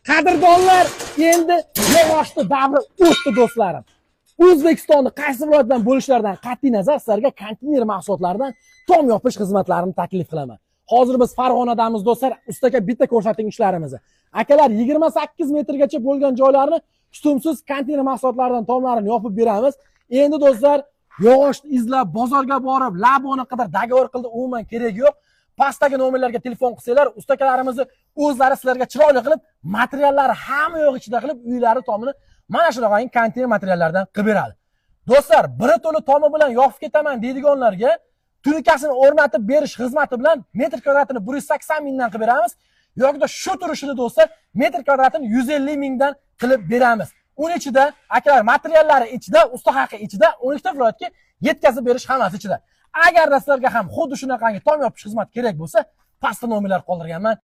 Qadrdonlar, endi yog'ochni davri o'tdi do'stlarim. O'zbekistonning qaysi viloyatidan bo'lishlaridan qat'iy nazar sizlarga konteyner mahsulotlaridan tom yopish xizmatlarini taklif qilaman. Hozir biz Farg'onadamiz do'stlar, ustaga bitta ko'rsating ishlarimizni. Akalar 28 metrgacha bo'lgan joylarni tutumsiz konteyner mahsulotlaridan tomlarini yopib beramiz. Endi do'stlar, yog'ochni izlab bozorga borib, laboni qadar dogovor qildi, umuman kerak yo'q. Pastdagi nomerlarga telefon qilsanglar, ustakalarimizni o'zlari sizlarga chiroyli qilib, materiallari hamma yo'q ichida qilib, uylari tomini mana shunaqa konteyner materiallardan qilib beradi. Do'stlar, bir to'la tomi bilan yopib ketaman deydiganlarga tunikasini o'rnatib berish xizmati bilan metr kvadratini 180 mingdan qilib beramiz. Yo'qda shu turishini do'stlar, metr kvadratini 150 mingdan qilib beramiz. Uning ichida akalar materiallari ichida, usta haqi ichida, 12 ta viloyatga yetkazib berish hammasi ichida. Agar sizlarga ham xuddi shunaqangi tom yopish xizmati kerak bo'lsa, pastda nomerlar qoldirganman.